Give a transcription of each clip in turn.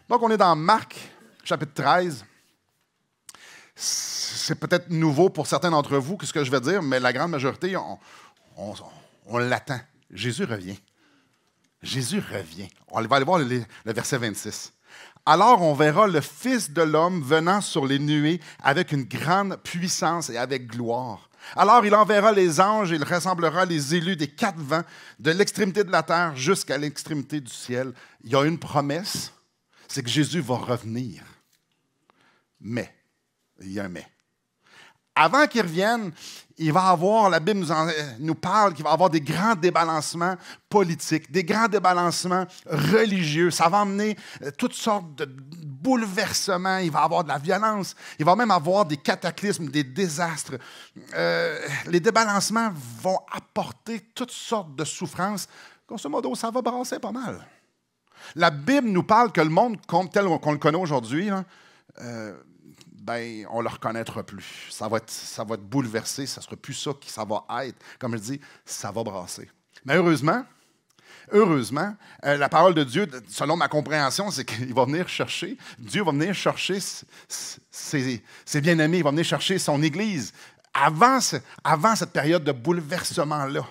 Donc, on est dans Marc, chapitre 13. C'est peut-être nouveau pour certains d'entre vous, ce que je vais dire, mais la grande majorité, on l'attend. Jésus revient. Jésus revient. On va aller voir le verset 26. Alors on verra le Fils de l'homme venant sur les nuées avec une grande puissance et avec gloire. Alors il enverra les anges et il rassemblera les élus des 4 vents, de l'extrémité de la terre jusqu'à l'extrémité du ciel. Il y a une promesse, c'est que Jésus va revenir. Mais, il y a un mais. Avant qu'il revienne, il va avoir, la Bible nous parle qu'il va y avoir des grands débalancements politiques, des grands débalancements religieux. Ça va amener toutes sortes de bouleversements. Il va y avoir de la violence. Il va même avoir des cataclysmes, des désastres. Les débalancements vont apporter toutes sortes de souffrances. Grosso modo, ça va brasser pas mal. La Bible nous parle que le monde, tel qu'on le connaît aujourd'hui, ben, on ne le reconnaîtra plus. Ça va être bouleversé, ça ne sera plus ça qui ça va être. Comme je dis, ça va brasser. Mais heureusement, la parole de Dieu, selon ma compréhension, c'est qu'il va venir chercher, Dieu va venir chercher ses bien-aimés, il va venir chercher son Église avant cette période de bouleversement-là.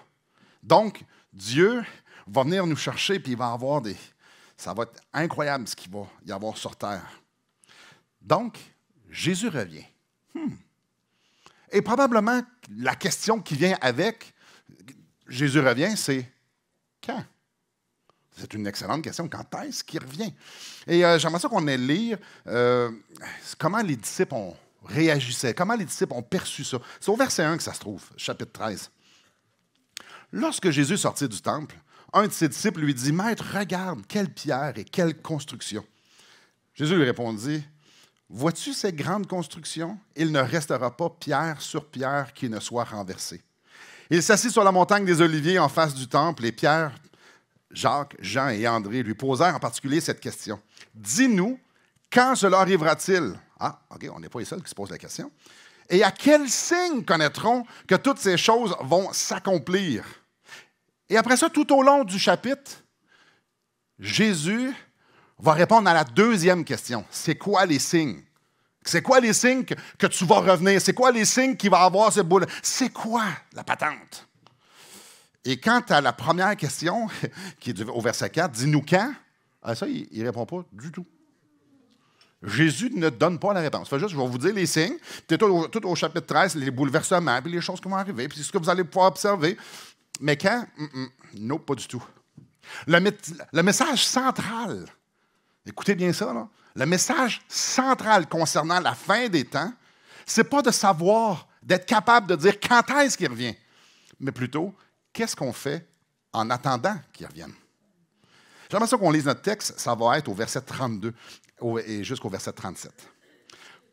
Donc, Dieu va venir nous chercher, puis il va avoir ça va être incroyable ce qu'il va y avoir sur terre. Donc, Jésus revient. Et probablement, la question qui vient avec Jésus revient, c'est quand? C'est une excellente question. Quand est-ce qu'il revient? Et j'aimerais ça qu'on ait lire comment les disciples ont réagi, comment les disciples ont perçu ça. C'est au verset 1 que ça se trouve, chapitre 13. Lorsque Jésus sortit du temple, un de ses disciples lui dit, « Maître, regarde, quelle pierre et quelle construction. » Jésus lui répondit, « Vois-tu ces grandes constructions? Il ne restera pas pierre sur pierre qui ne soit renversée. » Il s'assit sur la montagne des Oliviers en face du temple et Pierre, Jacques, Jean et André lui posèrent en particulier cette question. « Dis-nous, quand cela arrivera-t-il? » Ah, OK, on n'est pas les seuls qui se posent la question. « Et à quel signe connaîtrons que toutes ces choses vont s'accomplir? » Et après ça, tout au long du chapitre, Jésus va répondre à la deuxième question. C'est quoi les signes? C'est quoi les signes que tu vas revenir? C'est quoi les signes qu'il va avoir ce boule? C'est quoi la patente? Et quant à la première question, qui est au verset 4, dis-nous quand? Ah, ça, il ne répond pas du tout. Jésus ne donne pas la réponse. Fait juste, je vais vous dire les signes. Tout au chapitre 13, les bouleversements, puis les choses qui vont arriver, puis ce que vous allez pouvoir observer. Mais quand? Non, pas du tout. Le message central, écoutez bien ça, là. Le message central concernant la fin des temps, ce n'est pas de savoir, d'être capable de dire quand est-ce qu'il revient, mais plutôt, qu'est-ce qu'on fait en attendant qu'il revienne? J'aimerais ça qu'on lise notre texte, ça va être au verset 32 et jusqu'au verset 37.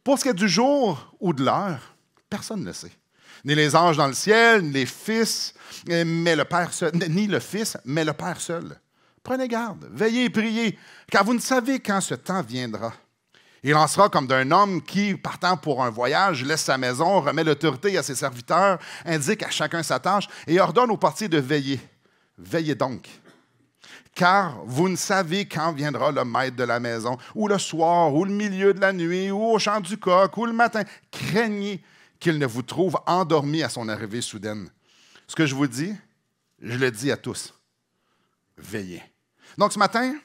Pour ce qui est du jour ou de l'heure, personne ne le sait. Ni les anges dans le ciel, ni les fils, mais le Père seul, ni le Fils, mais le Père seul. Prenez garde, veillez et priez, car vous ne savez quand ce temps viendra. Il en sera comme d'un homme qui, partant pour un voyage, laisse sa maison, remet l'autorité à ses serviteurs, indique à chacun sa tâche et ordonne aux portiers de veiller. Veillez donc, car vous ne savez quand viendra le maître de la maison, ou le soir, ou le milieu de la nuit, ou au chant du coq, ou le matin. Craignez qu'il ne vous trouve endormi à son arrivée soudaine. Ce que je vous dis, je le dis à tous. Veillez. Donc, ce matin,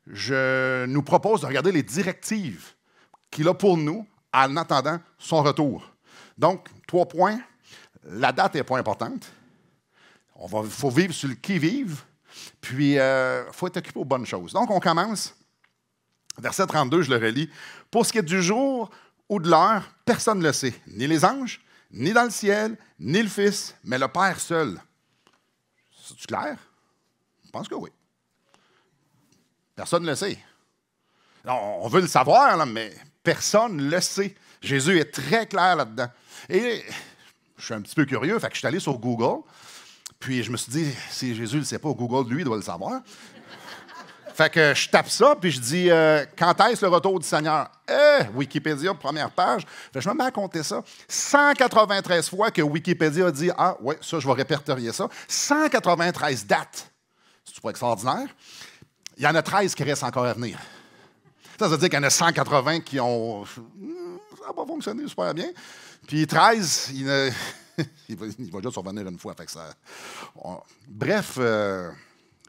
je nous propose de regarder les directives qu'il a pour nous en attendant son retour. Donc, 3 points. La date n'est pas importante. Il faut vivre sur le qui-vive. Puis, il faut être occupé aux bonnes choses. Donc, on commence. Verset 32, je le relis. Pour ce qui est du jour ou de l'heure, personne ne le sait. Ni les anges, ni dans le ciel, ni le Fils, mais le Père seul. C'est-tu clair? Je pense que oui. Personne ne le sait. On veut le savoir, là, mais personne ne le sait. Jésus est très clair là-dedans. Et je suis un petit peu curieux, fait que je suis allé sur Google, puis je me suis dit, si Jésus ne le sait pas, Google, lui, doit le savoir. Fait que je tape ça, puis je dis, quand est-ce le retour du Seigneur? Wikipédia, première page. Fait que je me mets à compter ça. 193 fois que Wikipédia a dit, ah, oui, ça, je vais répertorier ça. 193 dates. C'est pas extraordinaire? Il y en a 13 qui restent encore à venir. Ça veut dire qu'il y en a 180 qui ont... Ça n'a pas fonctionné super bien. Puis 13, il va juste revenir une fois. Fait que ça... Bref,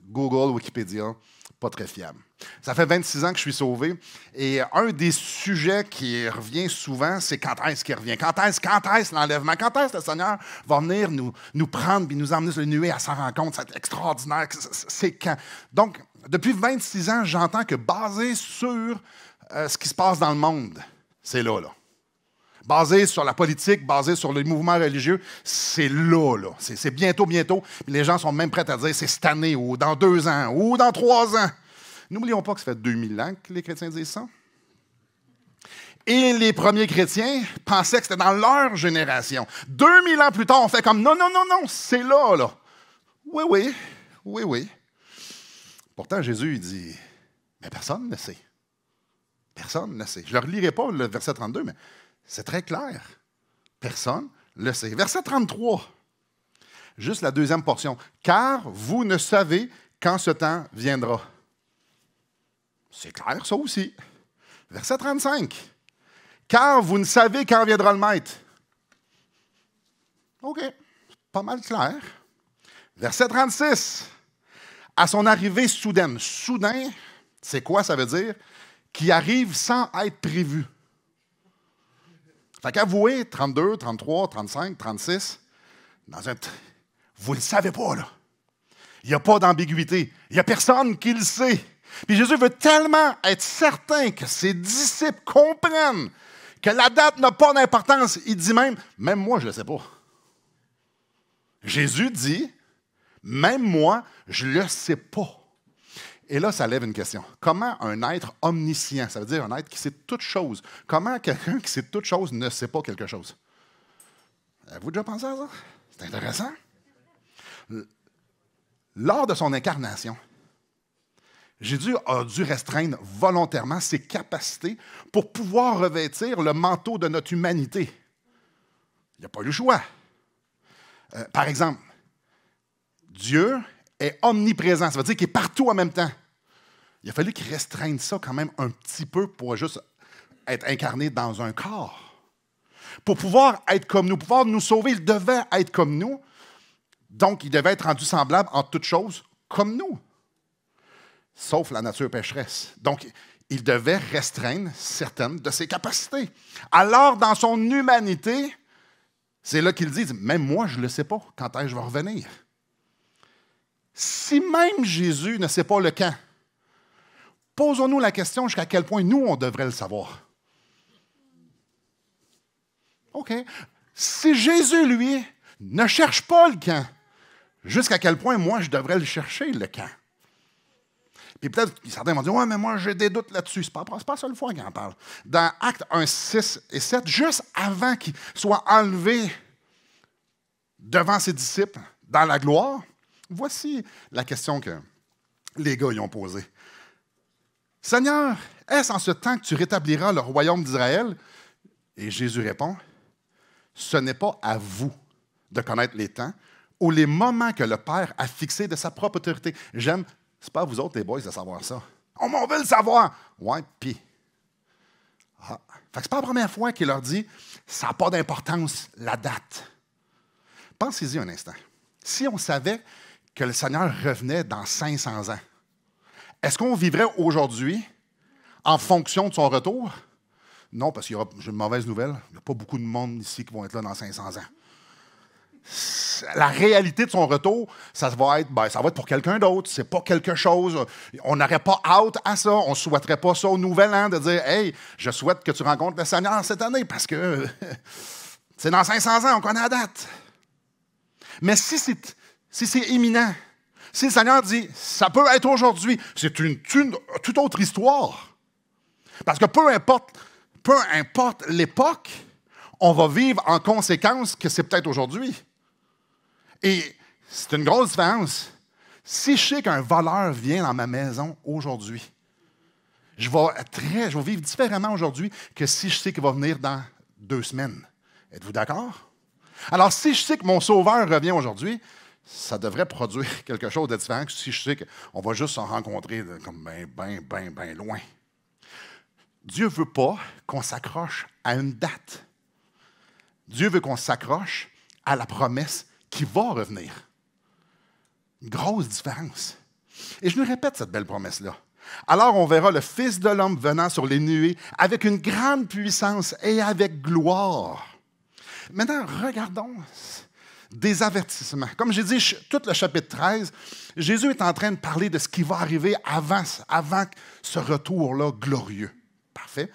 Google, Wikipédia, pas très fiable. Ça fait 26 ans que je suis sauvé. Et un des sujets qui revient souvent, c'est quand est-ce qu'il revient? Quand est-ce l'enlèvement? Quand est-ce que le Seigneur va venir nous prendre et nous emmener sur le nuée à sa rencontre? C'est extraordinaire. C'est quand? Donc, depuis 26 ans, j'entends que basé sur ce qui se passe dans le monde, c'est là. Basé sur la politique, basé sur les mouvements religieux, c'est là. C'est bientôt. Les gens sont même prêts à dire c'est cette année, ou dans 2 ans, ou dans 3 ans. N'oublions pas que ça fait 2000 ans que les chrétiens disent ça. Et les premiers chrétiens pensaient que c'était dans leur génération. 2000 ans plus tard, on fait comme non, c'est là. Oui. Pourtant, Jésus, il dit, mais personne ne sait. Personne ne sait. Je ne le relirai pas, le verset 32, mais c'est très clair. Personne ne le sait. Verset 33, juste la deuxième portion. Car vous ne savez quand ce temps viendra. C'est clair, ça aussi. Verset 35. Car vous ne savez quand viendra le maître. OK, pas mal clair. Verset 36. À son arrivée soudaine. Soudain, c'est quoi ça veut dire? Qui arrive sans être prévu. Fait qu'avouez, 32, 33, 35, 36, vous ne le savez pas, là. Il n'y a pas d'ambiguïté. Il n'y a personne qui le sait. Puis Jésus veut tellement être certain que ses disciples comprennent que la date n'a pas d'importance. Il dit même moi, je ne le sais pas. Jésus dit, même moi, je ne le sais pas. Et là, ça lève une question. Comment un être omniscient, ça veut dire un être qui sait toutes choses, comment quelqu'un qui sait toutes choses ne sait pas quelque chose? Avez-vous déjà pensé à ça? C'est intéressant. Lors de son incarnation, Jésus a dû restreindre volontairement ses capacités pour pouvoir revêtir le manteau de notre humanité. Il n'a pas eu le choix. Par exemple, Dieu est omniprésent. Ça veut dire qu'il est partout en même temps. Il a fallu qu'il restreigne ça quand même un petit peu pour juste être incarné dans un corps. Pour pouvoir être comme nous, pouvoir nous sauver, il devait être comme nous. Donc, il devait être rendu semblable en toutes choses comme nous. Sauf la nature pécheresse. Donc, il devait restreindre certaines de ses capacités. Alors, dans son humanité, c'est là qu'il dit, même moi, je ne le sais pas, quand est-ce que je vais revenir. Si même Jésus ne sait pas le quand, posons-nous la question jusqu'à quel point nous, on devrait le savoir. OK. Si Jésus, lui, ne cherche pas le quand, jusqu'à quel point moi, je devrais le chercher, le quand. Puis peut-être, certains vont dire, ouais, mais moi, j'ai des doutes là-dessus. C'est pas la seule fois qu'il en parle. Dans Actes 1, 6 et 7, juste avant qu'il soit enlevé devant ses disciples dans la gloire, voici la question que les gars y ont posée. Seigneur, est-ce en ce temps que tu rétabliras le royaume d'Israël? Et Jésus répond, ce n'est pas à vous de connaître les temps ou les moments que le Père a fixés de sa propre autorité. C'est pas à vous autres, les boys, de savoir ça. On veut le savoir. Ouais, puis. Ah. Fait que c'est pas la première fois qu'il leur dit, ça n'a pas d'importance, la date. Pensez-y un instant. Si on savait que le Seigneur revenait dans 500 ans, est-ce qu'on vivrait aujourd'hui en fonction de son retour? Non, parce qu'il y aura, j'ai une mauvaise nouvelle, il n'y a pas beaucoup de monde ici qui vont être là dans 500 ans. La réalité de son retour, ça va être pour quelqu'un d'autre. C'est pas quelque chose. On n'aurait pas hâte à ça. On ne souhaiterait pas ça au Nouvel An de dire hey, je souhaite que tu rencontres le Seigneur cette année parce que c'est dans 500 ans, on connaît la date. Mais si c'est imminent, si le Seigneur dit ça peut être aujourd'hui, c'est une toute autre histoire. Parce que peu importe l'époque, on va vivre en conséquence que c'est peut-être aujourd'hui. Et c'est une grosse différence. Si je sais qu'un voleur vient dans ma maison aujourd'hui, je vais vivre différemment aujourd'hui que si je sais qu'il va venir dans 2 semaines. Êtes-vous d'accord? Alors, si je sais que mon sauveur revient aujourd'hui, ça devrait produire quelque chose de différent que si je sais qu'on va juste se rencontrer comme bien loin. Dieu ne veut pas qu'on s'accroche à une date. Dieu veut qu'on s'accroche à la promesse qui va revenir. Une grosse différence. Et je nous répète cette belle promesse-là. Alors on verra le Fils de l'homme venant sur les nuées avec une grande puissance et avec gloire. Maintenant, regardons des avertissements. Comme j'ai dit, tout le chapitre 13, Jésus est en train de parler de ce qui va arriver avant ce retour-là glorieux. Parfait.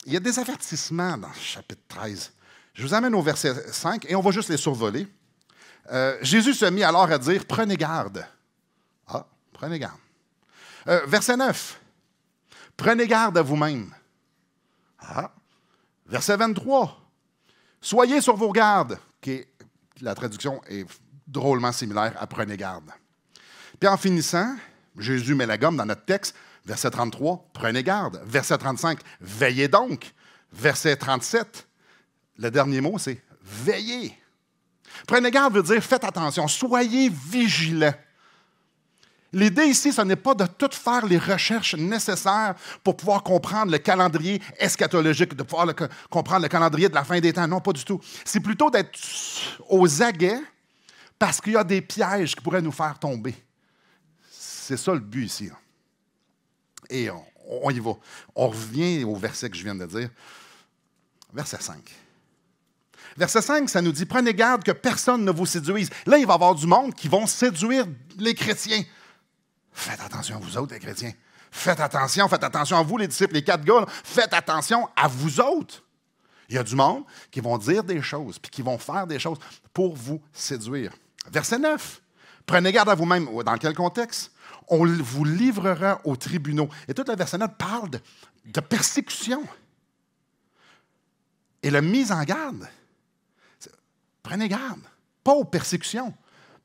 Il y a des avertissements dans le chapitre 13. Je vous amène au verset 5 et on va juste les survoler. Jésus se mit alors à dire « Prenez garde ». Ah, prenez garde. Verset 9. « Prenez garde à vous-même ». Ah. Verset 23. « Soyez sur vos gardes », la traduction est drôlement similaire à « Prenez garde ». Puis en finissant, Jésus met la gomme dans notre texte. Verset 33, « Prenez garde ». Verset 35, « Veillez donc ». Verset 37, le dernier mot, c'est « Veillez ». Prenez garde veut dire « Faites attention », soyez vigilants. L'idée ici, ce n'est pas de tout faire les recherches nécessaires pour pouvoir comprendre le calendrier eschatologique, de pouvoir comprendre le calendrier de la fin des temps. Non, pas du tout. C'est plutôt d'être aux aguets parce qu'il y a des pièges qui pourraient nous faire tomber. C'est ça le but ici. Et on y va. On revient au verset que je viens de dire. Verset 5. Verset 5, ça nous dit « Prenez garde que personne ne vous séduise ». Là, il va y avoir du monde qui vont séduire les chrétiens. Faites attention à vous autres, les chrétiens. Faites attention à vous, les disciples, les 4 gars. Là. Faites attention à vous autres. Il y a du monde qui vont dire des choses, puis qui vont faire des choses pour vous séduire. Verset 9. Prenez garde à vous-même. Dans quel contexte? On vous livrera aux tribunaux. Et tout le verset 9 parle de persécution. Et la mise en garde. Prenez garde. Pas aux persécutions.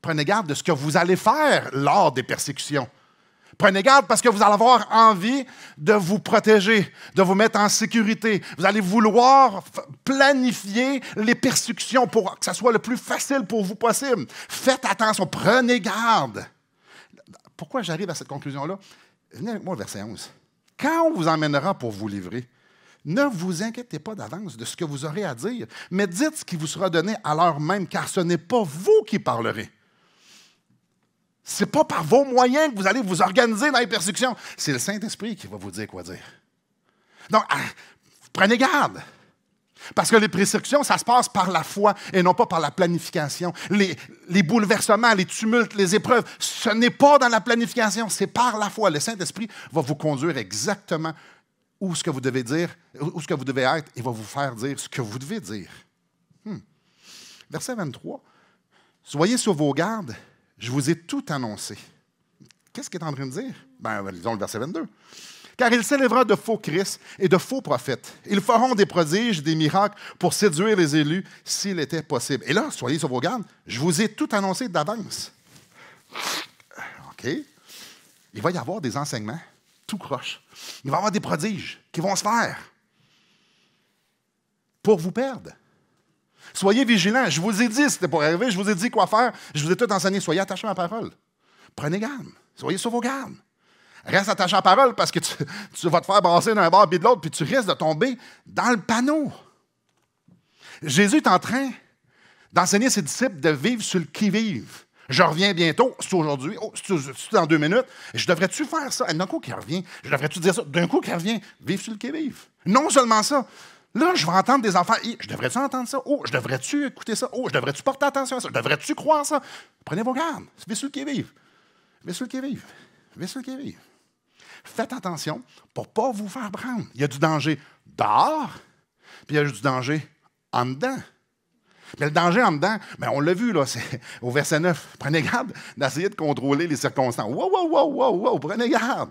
Prenez garde de ce que vous allez faire lors des persécutions. Prenez garde parce que vous allez avoir envie de vous protéger, de vous mettre en sécurité. Vous allez vouloir planifier les persécutions pour que ça soit le plus facile pour vous possible. Faites attention, prenez garde. Pourquoi j'arrive à cette conclusion-là? Venez avec moi au verset 11. Quand on vous emmènera pour vous livrer, ne vous inquiétez pas d'avance de ce que vous aurez à dire, mais dites ce qui vous sera donné à l'heure même, car ce n'est pas vous qui parlerez. Ce n'est pas par vos moyens que vous allez vous organiser dans les persécutions. C'est le Saint-Esprit qui va vous dire quoi dire. Donc, prenez garde. Parce que les persécutions, ça se passe par la foi et non pas par la planification. Les bouleversements, les tumultes, les épreuves, ce n'est pas dans la planification, c'est par la foi. Le Saint-Esprit va vous conduire exactement où ce que vous devez dire, où ce que vous devez être, et va vous faire dire ce que vous devez dire. Verset 23. « Soyez sur vos gardes, je vous ai tout annoncé. » Qu'est-ce qu'il est en train de dire? Lisons le verset 22. « Car il s'élèvera de faux Christ et de faux prophètes. Ils feront des prodiges, des miracles pour séduire les élus s'il était possible. » Et là, soyez sur vos gardes, je vous ai tout annoncé d'avance. OK? Il va y avoir des enseignements tout croche. Il va y avoir des prodiges qui vont se faire pour vous perdre. Soyez vigilants. Je vous ai dit, c'était pour arriver, je vous ai dit quoi faire. Je vous ai tout enseigné. Soyez attachés à ma parole. Prenez garde. Soyez sur vos gardes. Reste attaché à la parole parce que tu vas te faire brasser d'un bord et de l'autre, puis tu risques de tomber dans le panneau. Jésus est en train d'enseigner ses disciples de vivre sur le qui-vive. Je reviens bientôt, c'est aujourd'hui, c'est dans 2 minutes. Je devrais-tu faire ça? D'un coup qui revient. Je devrais-tu dire ça? D'un coup qui revient. Vivre sur le qui-vive. Non seulement ça. Là, je vais entendre des enfants. Je devrais-tu entendre ça? Oh, je devrais-tu écouter ça? Oh, je devrais-tu porter attention à ça? Devrais-tu croire ça? Prenez vos gardes. Vivez sur le qui-vive. Vivez sur le qui-vive. Vivez sur le qui-vive. Faites attention pour ne pas vous faire prendre. Il y a du danger dehors, puis il y a du danger en dedans. Mais le danger en dedans, on l'a vu, là, c'est au verset 9. Prenez garde d'essayer de contrôler les circonstances. Wow, prenez garde.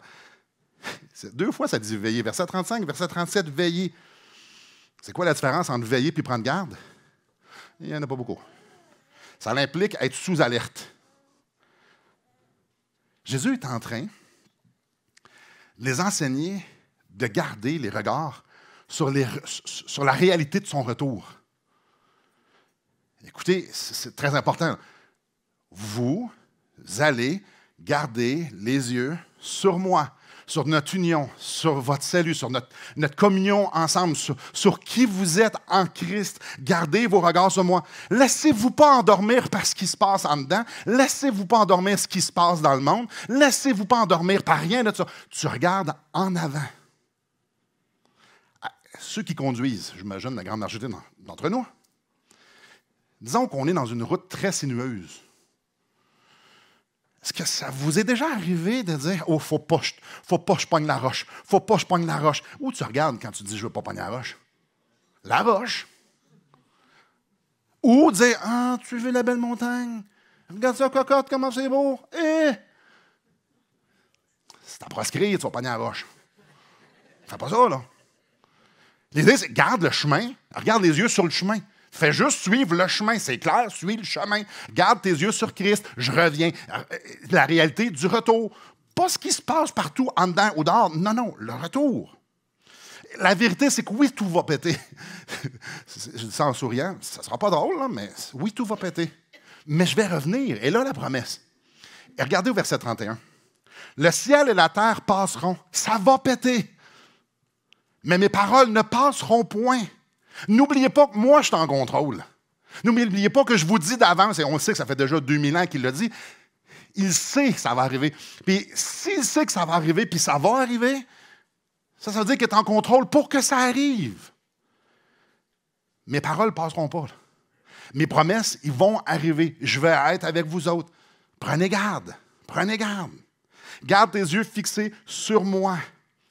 2 fois, ça dit veiller. Verset 35, verset 37, veiller. C'est quoi la différence entre veiller et prendre garde? Il n'y en a pas beaucoup. Ça implique être sous alerte. Jésus est en train de les enseigner de garder les regards sur la réalité de son retour. Écoutez, c'est très important. Vous allez garder les yeux sur moi, sur notre union, sur votre salut, sur notre communion ensemble, sur qui vous êtes en Christ. Gardez vos regards sur moi. Laissez-vous pas endormir par ce qui se passe en dedans. Laissez-vous pas endormir ce qui se passe dans le monde. Laissez-vous pas endormir par rien de ça. Tu regardes en avant. Ceux qui conduisent, j'imagine la grande majorité d'entre nous, disons qu'on est dans une route très sinueuse. Est-ce que ça vous est déjà arrivé de dire « Oh, faut pas que je pogne la roche. Faut pas que je pogne la roche. » Où tu regardes quand tu dis « Je veux pas pogner la roche. » La roche. Ou dire « Ah, tu veux la belle montagne? Regarde ça, cocotte, comment c'est beau. Eh! » C'est à proscrire, tu vas pogner la roche. Fais pas ça, là. L'idée, c'est garde le chemin, regarde les yeux sur le chemin. Fais juste suivre le chemin, c'est clair, suis le chemin. Garde tes yeux sur Christ, je reviens. La réalité du retour. Pas ce qui se passe partout, en dedans ou dehors. Non, non, le retour. La vérité, c'est que oui, tout va péter. Je dis ça en souriant, ça ne sera pas drôle, là, mais oui, tout va péter. Mais je vais revenir. Et là, la promesse. Et regardez au verset 31. Le ciel et la terre passeront. Ça va péter. Mais mes paroles ne passeront point. N'oubliez pas que moi, je suis en contrôle. N'oubliez pas que je vous dis d'avance, et on sait que ça fait déjà 2000 ans qu'il l'a dit, il sait que ça va arriver. Puis s'il sait que ça va arriver, puis ça va arriver, ça veut dire qu'il est en contrôle pour que ça arrive. Mes paroles ne passeront pas. Là. Mes promesses, ils vont arriver. Je vais être avec vous autres. Prenez garde. Prenez garde. Garde tes yeux fixés sur moi.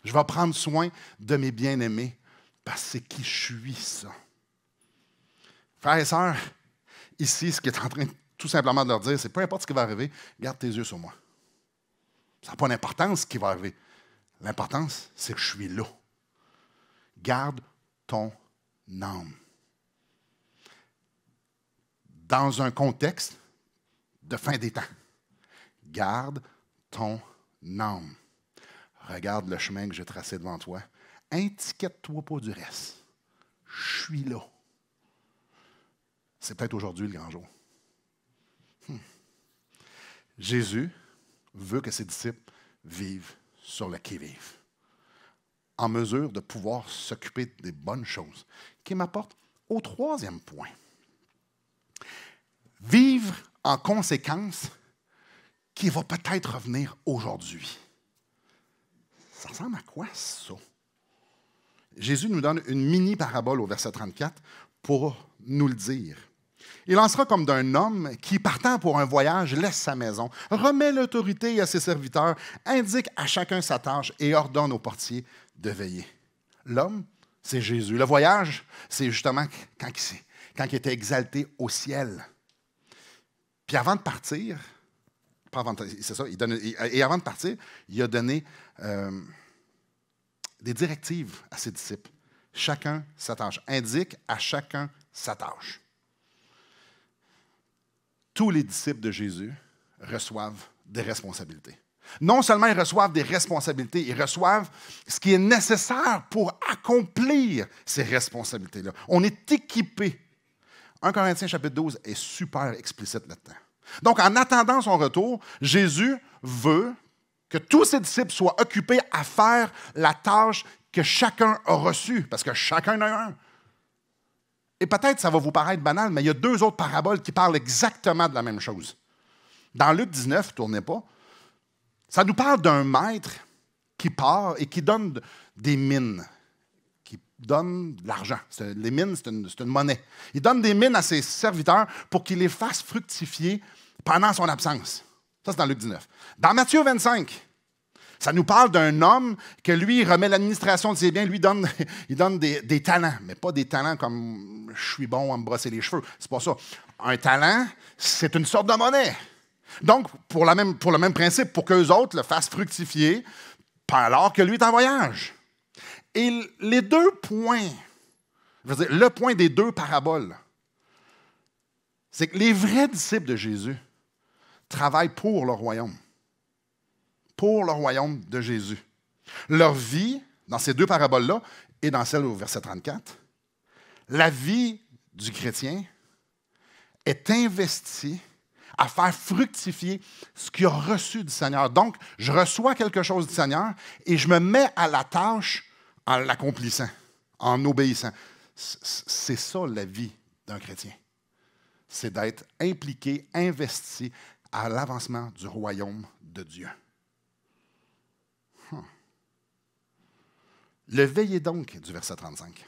Je vais prendre soin de mes bien-aimés. Parce que c'est qui je suis, ça. Frères et sœurs, ici, ce qu'il est en train tout simplement de leur dire, c'est peu importe ce qui va arriver, garde tes yeux sur moi. Ça n'a pas d'importance ce qui va arriver. L'importance, c'est que je suis là. Garde ton âme. Dans un contexte de fin des temps, garde ton âme. Regarde le chemin que j'ai tracé devant toi. Inquiète-toi pas du reste. Je suis là. C'est peut-être aujourd'hui le grand jour. Jésus veut que ses disciples vivent sur le qui-vive, en mesure de pouvoir s'occuper des bonnes choses, qui m'apporte au troisième point. Vivre en conséquence qui va peut-être revenir aujourd'hui. Ça ressemble à quoi, ça? Jésus nous donne une mini-parabole au verset 34 pour nous le dire. Il en sera comme d'un homme qui, partant pour un voyage, laisse sa maison, remet l'autorité à ses serviteurs, indique à chacun sa tâche et ordonne au portier de veiller. L'homme, c'est Jésus. Le voyage, c'est justement quand il était exalté au ciel. Puis avant de partir, c'est ça, avant de partir, il a donné des directives à ses disciples. Chacun sa tâche. Indique à chacun sa tâche. Tous les disciples de Jésus reçoivent des responsabilités. Non seulement ils reçoivent des responsabilités, ils reçoivent ce qui est nécessaire pour accomplir ces responsabilités-là. On est équipé. 1 Corinthiens chapitre 12 est super explicite là-dedans. Donc, en attendant son retour, Jésus veut que tous ses disciples soient occupés à faire la tâche que chacun a reçue, parce que chacun en a un. Et peut-être ça va vous paraître banal, mais il y a 2 autres paraboles qui parlent exactement de la même chose. Dans Luc 19, ne tournez pas, ça nous parle d'un maître qui part et qui donne des mines, qui donne de l'argent. Les mines, c'est une monnaie. Il donne des mines à ses serviteurs pour qu'ils les fassent fructifier pendant son absence. Ça, c'est dans Luc 19. Dans Matthieu 25, ça nous parle d'un homme que lui, il remet l'administration de ses biens, lui, il donne des talents, mais pas des talents comme « je suis bon à me brosser les cheveux ». C'est pas ça. Un talent, c'est une sorte de monnaie. Donc, pour le même principe, pour qu'eux autres le fassent fructifier, alors que lui est en voyage. Et les 2 points, je veux dire, le point des 2 paraboles, c'est que les vrais disciples de Jésus travaillent pour le royaume. Pour le royaume de Jésus. Leur vie, dans ces 2 paraboles-là, et dans celle au verset 34, la vie du chrétien est investie à faire fructifier ce qu'il a reçu du Seigneur. Donc, je reçois quelque chose du Seigneur et je me mets à la tâche en l'accomplissant, en obéissant. C'est ça la vie d'un chrétien. C'est d'être impliqué, investi à l'avancement du royaume de Dieu. Le veillez donc, du verset 35,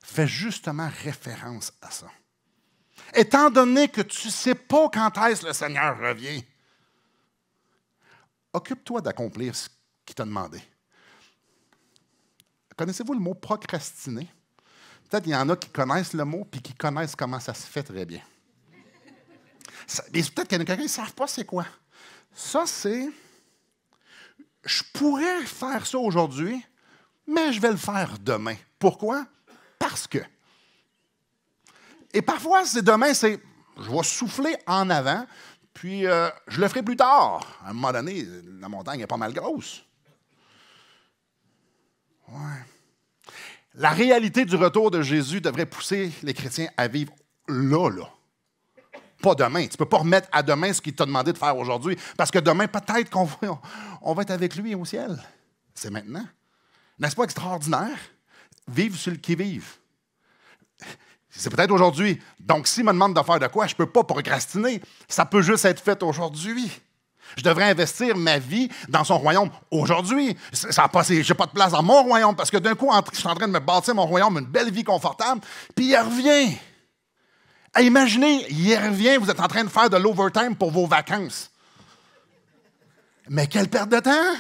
fait justement référence à ça. Étant donné que tu ne sais pas quand est-ce le Seigneur revient, occupe-toi d'accomplir ce qu'il t'a demandé. Connaissez-vous le mot procrastiner? Peut-être qu'il y en a qui connaissent le mot et qui connaissent comment ça se fait très bien. Mais peut-être qu'il y en a quelqu'un qui ne savent pas c'est quoi. Ça, c'est... Je pourrais faire ça aujourd'hui, mais je vais le faire demain. Pourquoi? Parce que. Et parfois, c'est demain, c'est je vais souffler en avant, puis je le ferai plus tard. À un moment donné, la montagne est pas mal grosse. Ouais. La réalité du retour de Jésus devrait pousser les chrétiens à vivre là. Pas demain. Tu ne peux pas remettre à demain ce qu'il t'a demandé de faire aujourd'hui, parce que demain, peut-être qu'on va être avec lui au ciel. C'est maintenant. N'est-ce pas extraordinaire? Vivre sur le qui-vive. C'est peut-être aujourd'hui. Donc, s'il me demande de faire de quoi, je ne peux pas procrastiner. Ça peut juste être fait aujourd'hui. Je devrais investir ma vie dans son royaume aujourd'hui. Je n'ai pas de place dans mon royaume parce que d'un coup, je suis en train de me bâtir mon royaume, une belle vie confortable, puis il revient. Hey, imaginez, il revient, vous êtes en train de faire de l'overtime pour vos vacances. Mais quelle perte de temps!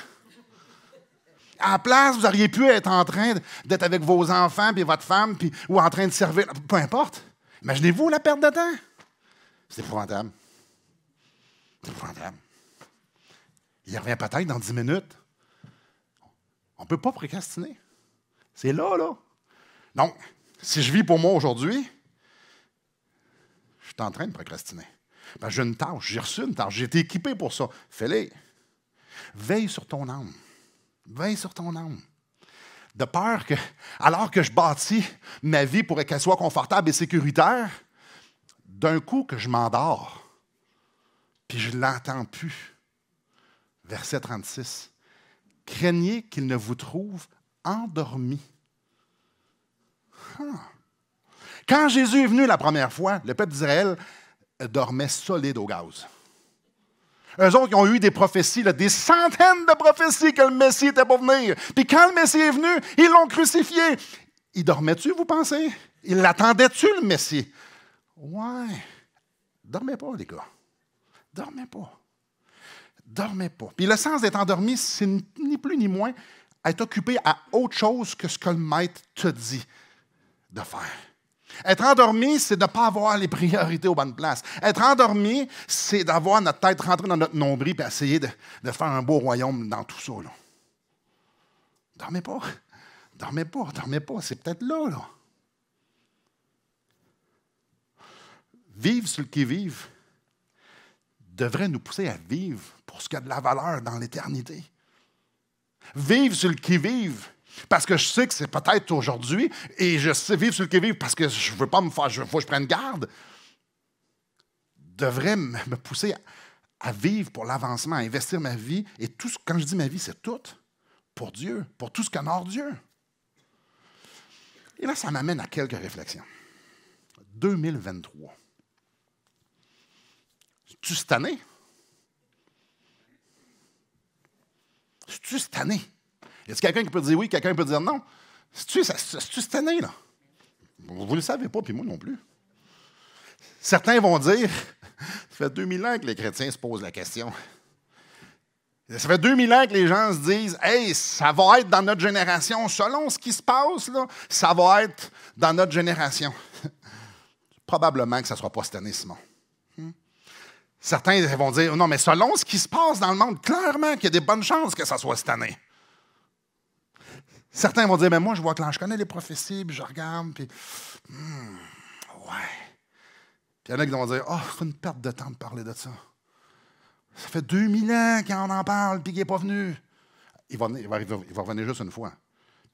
À la place, vous auriez pu être en train d'être avec vos enfants puis votre femme ou en train de servir. Peu importe. Imaginez-vous la perte de temps. C'est épouvantable. C'est épouvantable. Il revient peut-être dans 10 minutes. On ne peut pas procrastiner. C'est là. Donc, si je vis pour moi aujourd'hui, je suis en train de procrastiner. Parce que j'ai une tâche, j'ai reçu une tâche, j'ai été équipé pour ça. Fais-le. Veille sur ton âme. Veille sur ton âme. De peur que, alors que je bâtis ma vie pour qu'elle soit confortable et sécuritaire, d'un coup que je m'endors, puis je ne l'entends plus. Verset 36. Craignez qu'il ne vous trouve endormi. Quand Jésus est venu la première fois, le peuple d'Israël dormait solide au gaz. Eux autres, ils ont eu des prophéties, des centaines de prophéties que le Messie était pour venir. Puis quand le Messie est venu, ils l'ont crucifié. Il dormait-tu, vous pensez? Il l'attendait-tu, le Messie? Ouais. Dormez pas, les gars. Dormez pas. Dormez pas. Puis le sens d'être endormi, c'est ni plus ni moins être occupé à autre chose que ce que le maître te dit de faire. Être endormi, c'est de ne pas avoir les priorités aux bonnes places. Être endormi, c'est d'avoir notre tête rentrée dans notre nombril et essayer de faire un beau royaume dans tout ça. Là. Dormez pas. Dormez pas. Dormez pas. C'est peut-être là. Vivre sur le qui-vive devrait nous pousser à vivre pour ce qui a de la valeur dans l'éternité. Vivre sur le qui-vive, parce que je sais que c'est peut-être aujourd'hui, et je sais vivre sur le qui-vive parce que je ne veux pas me faire, faut que je prenne garde, devrait me pousser à vivre pour l'avancement, à investir ma vie, et tout, quand je dis ma vie, c'est tout pour Dieu, pour tout ce qu'honore Dieu. Et là, ça m'amène à quelques réflexions. 2023. C'est-tu cette année? C'est-tu cette année? Y a-t-il quelqu'un qui peut dire oui, quelqu'un qui peut dire non? C'est-tu cette année, là? Vous ne le savez pas, puis moi non plus. Certains vont dire, ça fait 2000 ans que les chrétiens se posent la question. Ça fait 2000 ans que les gens se disent, hey, ça va être dans notre génération. Selon ce qui se passe, là, ça va être dans notre génération. Probablement que ça ne sera pas cette année, Simon. Certains vont dire, non, mais selon ce qui se passe dans le monde, clairement qu'il y a des bonnes chances que ça soit cette année. Certains vont dire, mais moi, je vois que là, je connais les prophéties, puis je regarde, puis ouais. Puis il y en a qui vont dire, oh, c'est une perte de temps de parler de ça. Ça fait 2000 ans qu'on en parle, puis qu'il n'est pas venu. Il va revenir juste une fois.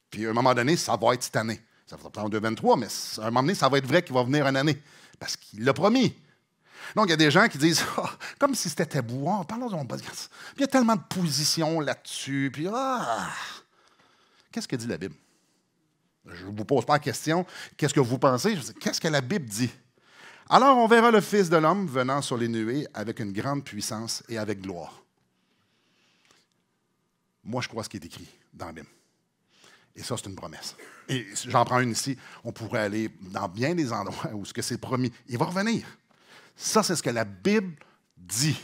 Puis à un moment donné, ça va être cette année. Ça va être en 2023, mais à un moment donné, ça va être vrai qu'il va venir une année. Parce qu'il l'a promis. Donc, il y a des gens qui disent, ah, comme si c'était tabou. Oh, parlons-en. Il y a tellement de positions là-dessus. Puis, qu'est-ce que dit la Bible? Je ne vous pose pas la question, qu'est-ce que vous pensez? Qu'est-ce que la Bible dit? Alors, on verra le Fils de l'homme venant sur les nuées avec une grande puissance et avec gloire. Moi, je crois ce qui est écrit dans la Bible. Et ça, c'est une promesse. Et j'en prends une ici. On pourrait aller dans bien des endroits où ce que c'est promis. Il va revenir. Ça, c'est ce que la Bible dit.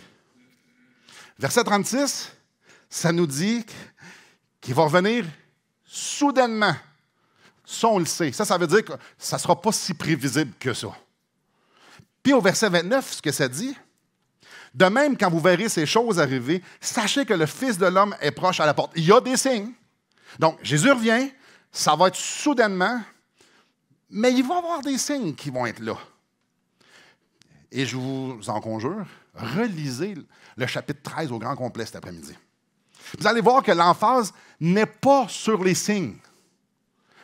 Verset 36, ça nous dit qu'il va revenir soudainement. Ça, on le sait. Ça veut dire que ça ne sera pas si prévisible que ça. Puis au verset 29, ce que ça dit, de même, quand vous verrez ces choses arriver, sachez que le Fils de l'homme est proche à la porte. Il y a des signes. Donc, Jésus revient, ça va être soudainement, mais il va y avoir des signes qui vont être là. Et je vous en conjure, relisez le chapitre 13 au grand complet cet après-midi. Vous allez voir que l'emphase n'est pas sur les signes.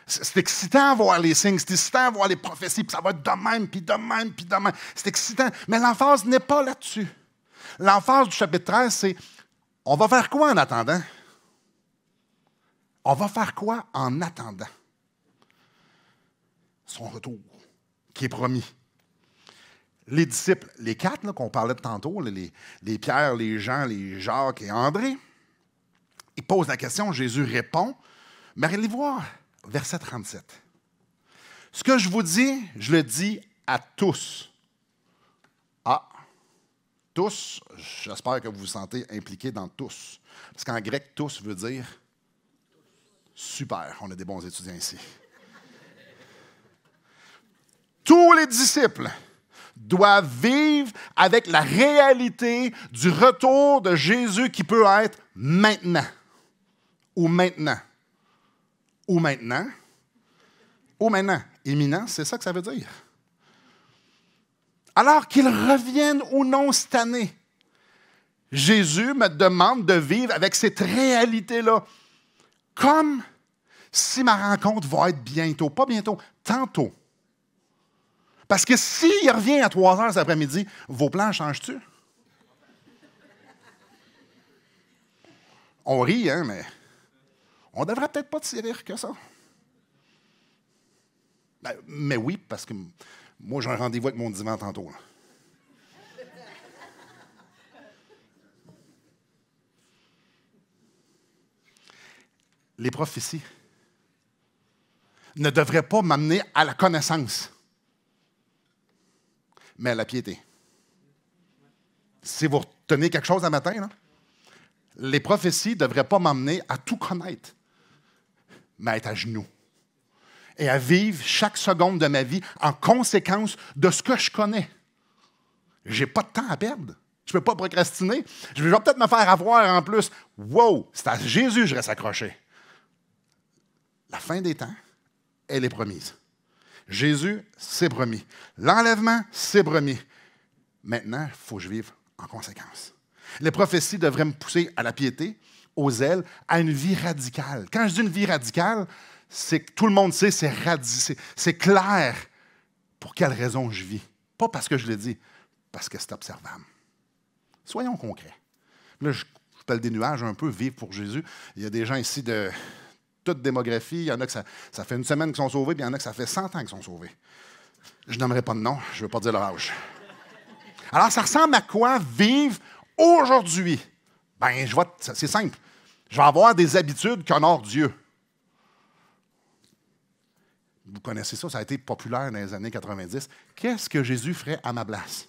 C'est excitant à voir les signes, c'est excitant à voir les prophéties, puis ça va être de même, puis de même, puis de même. C'est excitant, mais l'emphase n'est pas là-dessus. L'emphase du chapitre 13, c'est on va faire quoi en attendant? On va faire quoi en attendant? Son retour, qui est promis. Les disciples, les quatre qu'on parlait de tantôt, les Pierre, les Jean, les Jacques et André, ils posent la question, Jésus répond, mais allez voir, verset 37. Ce que je vous dis, je le dis à tous. Ah, tous, j'espère que vous vous sentez impliqués dans tous. Parce qu'en grec, tous veut dire super, on a des bons étudiants ici. Tous les disciples doivent vivre avec la réalité du retour de Jésus qui peut être maintenant. Ou maintenant. Ou maintenant. Ou maintenant. Imminent, c'est ça que ça veut dire. Alors qu'il revienne ou non cette année, Jésus me demande de vivre avec cette réalité-là. Comme si ma rencontre va être bientôt. Pas bientôt, tantôt. Parce que s'il revient à 3 heures cet après-midi, vos plans changent-tu? On rit, hein, mais on devrait peut-être pas si rire que ça. Ben, mais oui, parce que moi, j'ai un rendez-vous avec mon divan tantôt. Là. Les prophéties ne devraient pas m'amener à la connaissance, mais à la piété. Si vous retenez quelque chose un matin, là, les prophéties ne devraient pas m'amener à tout connaître, mais à être à genoux. Et à vivre chaque seconde de ma vie en conséquence de ce que je connais. Je n'ai pas de temps à perdre. Je ne peux pas procrastiner. Je vais peut-être me faire avoir en plus. Wow! C'est à Jésus que je reste accroché. La fin des temps, elle est promise. Jésus, c'est promis. L'enlèvement, c'est promis. Maintenant, il faut que je vive en conséquence. Les prophéties devraient me pousser à la piété, au zèle, à une vie radicale. Quand je dis une vie radicale, c'est que tout le monde sait, c'est clair pour quelle raison je vis. Pas parce que je l'ai dit, parce que c'est observable. Soyons concrets. Là, je pèle des nuages un peu, vivre pour Jésus. Il y a des gens ici de toute démographie. Il y en a que ça fait une semaine qu'ils sont sauvés, puis il y en a que ça fait 100 ans qu'ils sont sauvés. Je n'aimerais pas de nom, je ne veux pas dire leur âge. Alors, ça ressemble à quoi vivre aujourd'hui? Bien, c'est simple. Je vais avoir des habitudes qui honorent Dieu. Vous connaissez ça, ça a été populaire dans les années 90. Qu'est-ce que Jésus ferait à ma place?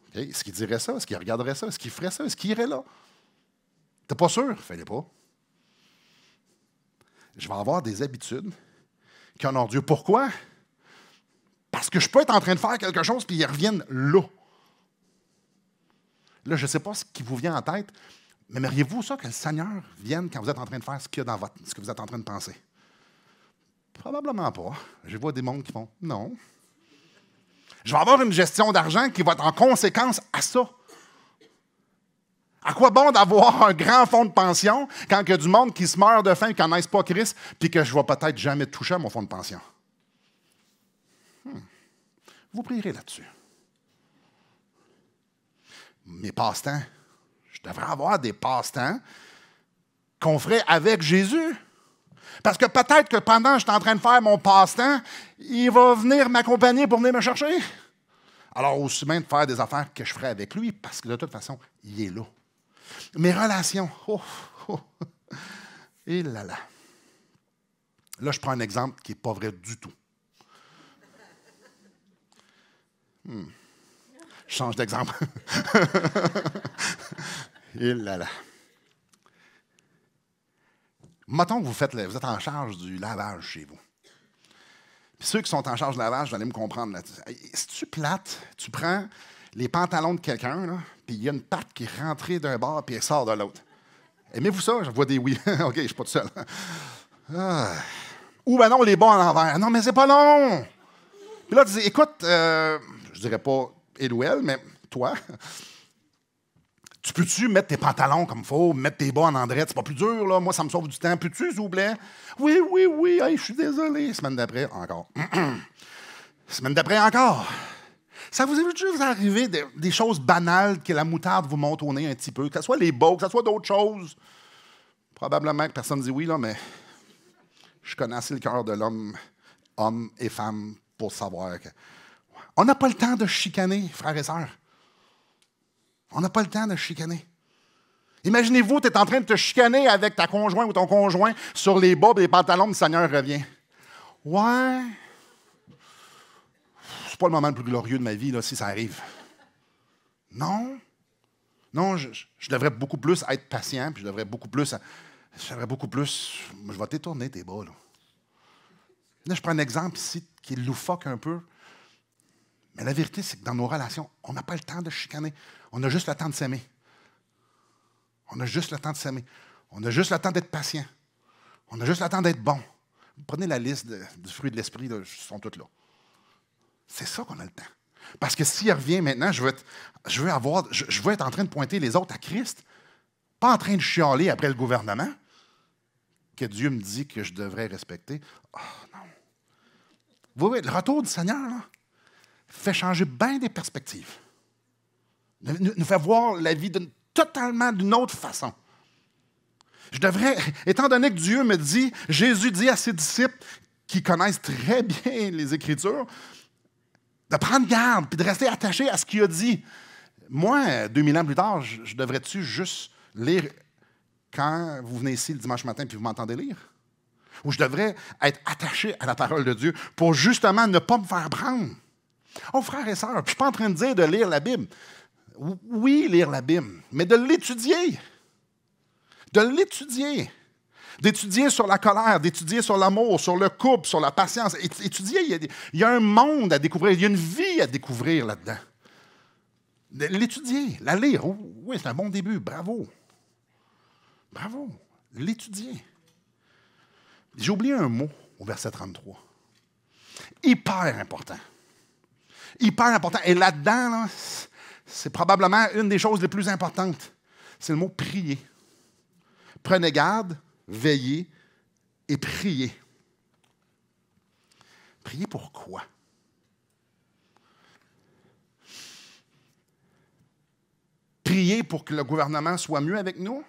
Okay. Est-ce qu'il dirait ça? Est-ce qu'il regarderait ça? Est-ce qu'il ferait ça? Est-ce qu'il irait là? T'es pas sûr? Fais-le pas. Je vais avoir des habitudes qui honorent Dieu. Pourquoi? Parce que je peux être en train de faire quelque chose puis ils reviennent là. Là, je ne sais pas ce qui vous vient en tête, mais aimeriez-vous ça que le Seigneur vienne quand vous êtes en train de faire ce qu'il y a dans ce que vous êtes en train de penser? Probablement pas. Je vois des mondes qui font non. Je vais avoir une gestion d'argent qui va être en conséquence à ça. À quoi bon d'avoir un grand fonds de pension quand il y a du monde qui se meurt de faim et qui n'en connaissent pas Christ, puis que je ne vais peut-être jamais toucher à mon fonds de pension? Vous prierez là-dessus. mes passe-temps. Je devrais avoir des passe-temps qu'on ferait avec Jésus. Parce que peut-être que pendant que je suis en train de faire mon passe-temps, il va venir m'accompagner pour venir me chercher. Alors, aussi bien de faire des affaires que je ferais avec lui, parce que de toute façon, il est là. Mes relations, et là là. Là, je prends un exemple qui n'est pas vrai du tout. Je change d'exemple. Et là là. Mettons que vous êtes en charge du lavage chez vous. Puis ceux qui sont en charge du lavage, vous allez me comprendre là-dessus. Si tu plates, tu prends les pantalons de quelqu'un, là, puis il y a une patte qui est rentrée d'un bord puis elle sort de l'autre. Aimez-vous ça? Je vois des oui. OK, je ne suis pas tout seul. Ah. Ou ben non, les bas en l'envers. Non, mais c'est pas long. Puis là, tu dis, écoute, je dirais pas elle ou elle, mais toi, tu peux-tu mettre tes pantalons comme il faut, mettre tes bas en andrette? C'est pas plus dur, là. Moi, ça me sauve du temps. Peux-tu, s'il vous plaît? Oui, oui, oui. Hey, je suis désolé. Semaine d'après, encore. Semaine d'après, encore. Ça vous est déjà arrivé des choses banales que la moutarde vous monte au nez un petit peu, que ce soit les bas, que ce soit d'autres choses? Probablement que personne ne dit oui, là, mais je connais assez le cœur de l'homme, homme et femme, pour savoir que... On n'a pas le temps de chicaner, frères et sœurs. On n'a pas le temps de chicaner. Imaginez-vous, tu es en train de te chicaner avec ta conjointe ou ton conjoint sur les bas et les pantalons, le Seigneur revient. Ouais. C'est pas le moment le plus glorieux de ma vie, là, si ça arrive. Non. Non, je devrais beaucoup plus être patient, puis je devrais beaucoup plus... Je vais t'étourner tes bas, là. Là, je prends un exemple ici qui est loufoque un peu. Mais la vérité, c'est que dans nos relations, on n'a pas le temps de chicaner. On a juste le temps de s'aimer. On a juste le temps de s'aimer. On a juste le temps d'être patient. On a juste le temps d'être bon. Prenez la liste du fruit de l'esprit, là, ils sont toutes là. C'est ça qu'on a le temps. Parce que s'il revient maintenant, je veux être en train de pointer les autres à Christ, pas en train de chialer après le gouvernement, que Dieu me dit que je devrais respecter. Oh non. Vous voyez, le retour du Seigneur, là, fait changer bien des perspectives. Nous fait voir la vie totalement d'une autre façon. Je devrais, étant donné que Dieu me dit, Jésus dit à ses disciples qui connaissent très bien les Écritures, de prendre garde puis de rester attaché à ce qu'il a dit. Moi, 2000 ans plus tard, je devrais-tu juste lire quand vous venez ici le dimanche matin puis vous m'entendez lire? Ou je devrais être attaché à la parole de Dieu pour justement ne pas me faire prendre? Oh, frères et sœurs, je ne suis pas en train de dire de lire la Bible. Oui, lire la Bible, mais de l'étudier. De l'étudier. D'étudier sur la colère, d'étudier sur l'amour, sur le couple, sur la patience. Étudier, il y a un monde à découvrir, il y a une vie à découvrir là-dedans. De l'étudier, la lire, oui, c'est un bon début, bravo. Bravo, l'étudier. J'ai oublié un mot au verset 33. Hyper important. Hyper important. Et là-dedans, là, c'est probablement une des choses les plus importantes. C'est le mot prier. Prenez garde, veillez et priez. Priez pour quoi? Prier pour que le gouvernement soit mieux avec nous?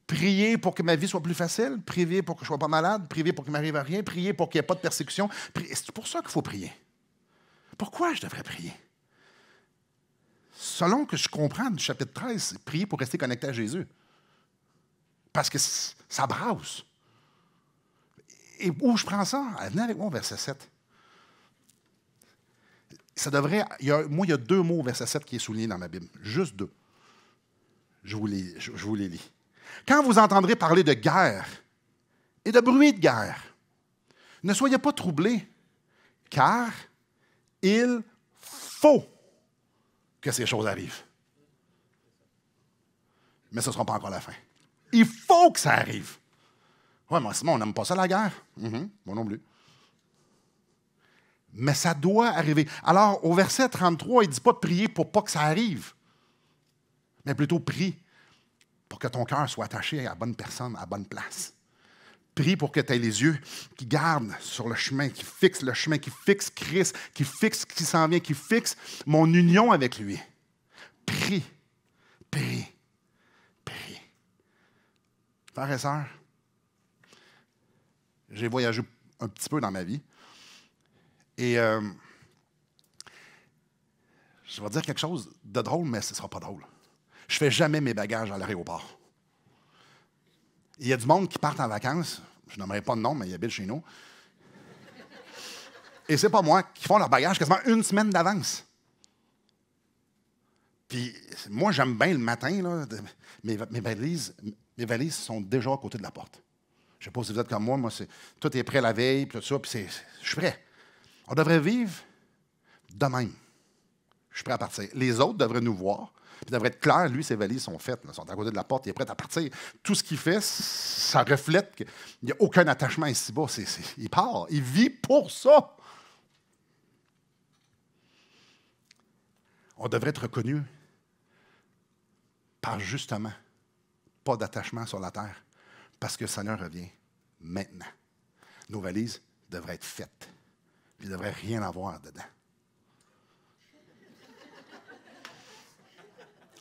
Prier pour que ma vie soit plus facile? Prier pour que je ne sois pas malade? Prier pour qu'il ne m'arrive à rien? Prier pour qu'il n'y ait pas de persécution? C'est pour ça qu'il faut prier. Pourquoi je devrais prier? Selon que je comprends du chapitre 13, c'est prier pour rester connecté à Jésus. Parce que ça brasse. Et où je prends ça? Venez avec moi au verset 7. Ça devrait. Il y a 2 mots au verset 7 qui est souligné dans ma Bible. Juste 2. Je vous les lis. Quand vous entendrez parler de guerre et de bruit de guerre, ne soyez pas troublés, car il faut que ces choses arrivent. Mais ce ne sera pas encore la fin. Il faut que ça arrive. Oui, mais Simon, on n'aime pas ça, la guerre. Moi non plus. Mais ça doit arriver. Alors, au verset 33, il ne dit pas de prier pour pas que ça arrive, mais plutôt prie pour que ton cœur soit attaché à la bonne personne, à la bonne place. Prie pour que tu aies les yeux qui gardent sur le chemin, qui fixent le chemin, qui fixent Christ, qui fixent qui s'en vient, qui fixent mon union avec lui. Prie, prie, prie. Frères et sœurs, j'ai voyagé un petit peu dans ma vie et je vais dire quelque chose de drôle, mais ce ne sera pas drôle. Je ne fais jamais mes bagages à l'aéroport. Il y a du monde qui part en vacances, je n'aimerais pas de nom, mais ils habitent chez nous. Et c'est pas moi, qui font leur bagage quasiment une semaine d'avance. Puis moi, j'aime bien le matin, là, mes valises sont déjà à côté de la porte. Je ne sais pas si vous êtes comme moi, tout est prêt la veille, puis tout ça, puis je suis prêt. On devrait vivre de même. Je suis prêt à partir. Les autres devraient nous voir, puis devraient être clairs, lui, ses valises sont faites, là, sont à côté de la porte, il est prêt à partir. Tout ce qu'il fait, ça reflète qu'il n'y a aucun attachement ici-bas. Il part, il vit pour ça. On devrait être reconnu par justement pas d'attachement sur la terre, parce que le Seigneur revient maintenant. Nos valises devraient être faites. Il ne devrait rien avoir dedans.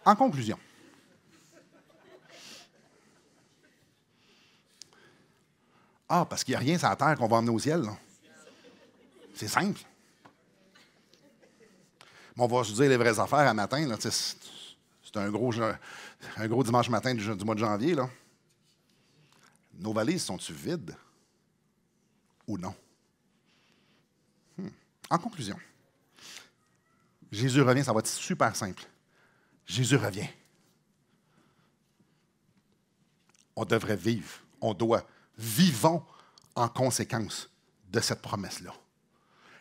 En conclusion, parce qu'il n'y a rien sur la terre qu'on va emmener au ciel, là. C'est simple. Mais on va se dire les vraies affaires à matin. Là, c'est un gros dimanche matin du mois de janvier. Là. Nos valises sont-tu vides ou non? En conclusion, Jésus revient, ça va être super simple. Jésus revient. On devrait vivre, vivons en conséquence de cette promesse-là.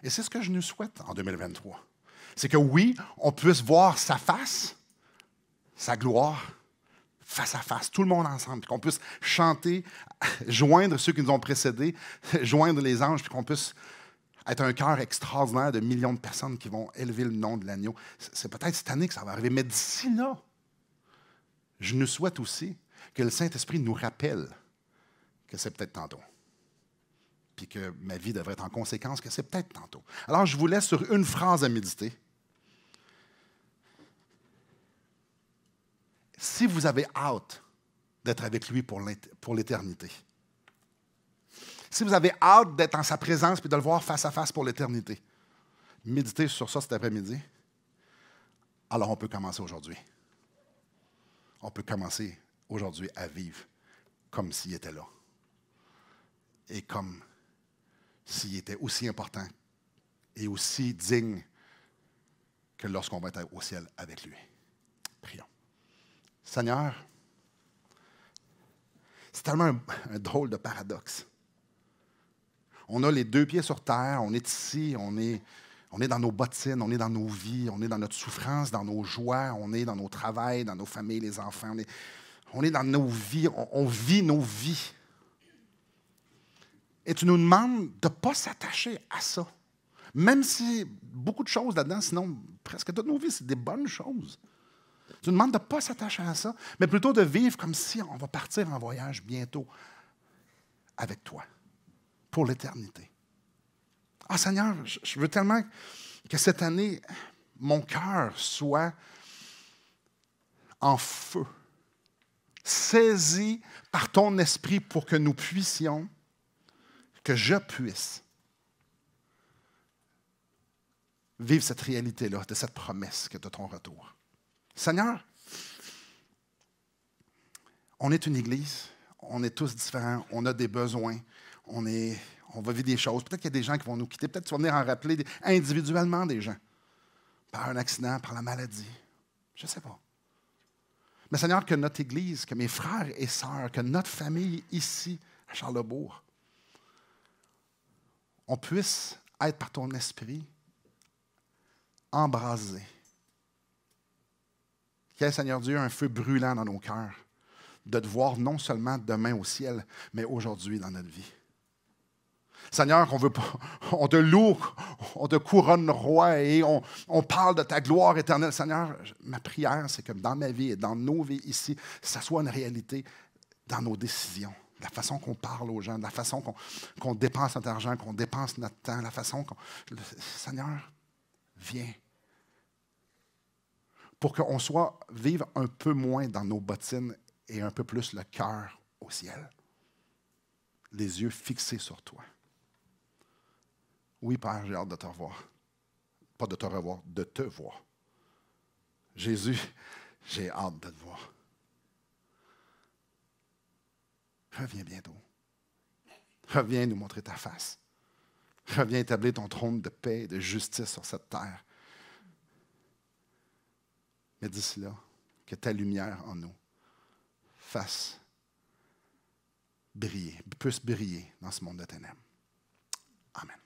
Et c'est ce que je nous souhaite en 2023. C'est que oui, on puisse voir sa face, sa gloire, face à face, tout le monde ensemble, puis qu'on puisse chanter, joindre ceux qui nous ont précédés, joindre les anges, puis qu'on puisse être un cœur extraordinaire de millions de personnes qui vont élever le nom de l'agneau. C'est peut-être cette année que ça va arriver, mais d'ici là, je nous souhaite aussi que le Saint-Esprit nous rappelle que c'est peut-être tantôt. Puis que ma vie devrait être en conséquence, que c'est peut-être tantôt. Alors, je vous laisse sur une phrase à méditer. Si vous avez hâte d'être avec lui pour l'éternité, si vous avez hâte d'être en sa présence et de le voir face à face pour l'éternité, méditez sur ça cet après-midi. Alors, on peut commencer aujourd'hui. On peut commencer aujourd'hui à vivre comme s'il était là. Et comme s'il était aussi important et aussi digne que lorsqu'on va être au ciel avec lui. Prions. Seigneur, c'est tellement un drôle de paradoxe. On a les deux pieds sur terre, on est ici, on est dans nos bottines, on est dans nos vies, on est dans notre souffrance, dans nos joies, on est dans nos travails, dans nos familles, les enfants. On est dans nos vies, on vit nos vies. Et tu nous demandes de ne pas s'attacher à ça. Même si beaucoup de choses là-dedans, sinon presque toutes nos vies, c'est des bonnes choses. Tu nous demandes de ne pas s'attacher à ça, mais plutôt de vivre comme si on va partir en voyage bientôt avec toi, pour l'éternité. Ah Seigneur, je veux tellement que cette année, mon cœur soit en feu, saisi par ton esprit pour que nous puissions, que je puisse vivre cette réalité-là, de cette promesse que de ton retour. Seigneur, on est une église, on est tous différents, on a des besoins, on va vivre des choses. Peut-être qu'il y a des gens qui vont nous quitter, peut-être que tu vas venir en rappeler individuellement des gens, par un accident, par la maladie, je ne sais pas. Mais Seigneur, que notre église, que mes frères et sœurs, que notre famille ici, à Charlesbourg, on puisse être par ton esprit embrasés. Qu'il y ait, Seigneur Dieu, un feu brûlant dans nos cœurs, de te voir non seulement demain au ciel, mais aujourd'hui dans notre vie. Seigneur, on te loue, on te couronne roi et on parle de ta gloire éternelle. Seigneur, ma prière, c'est que dans ma vie et dans nos vies ici, ça soit une réalité dans nos décisions. La façon qu'on parle aux gens, la façon qu'on dépense notre argent, qu'on dépense notre temps, la façon Seigneur, viens. pour qu'on soit vivre un peu moins dans nos bottines et un peu plus le cœur au ciel. Les yeux fixés sur toi. Oui, Père, j'ai hâte de te revoir. Pas de te revoir, de te voir. Jésus, j'ai hâte de te voir. Reviens bientôt. Reviens nous montrer ta face. Reviens établir ton trône de paix et de justice sur cette terre. Mais d'ici là, que ta lumière en nous fasse briller, puisse briller dans ce monde de ténèbres. Amen.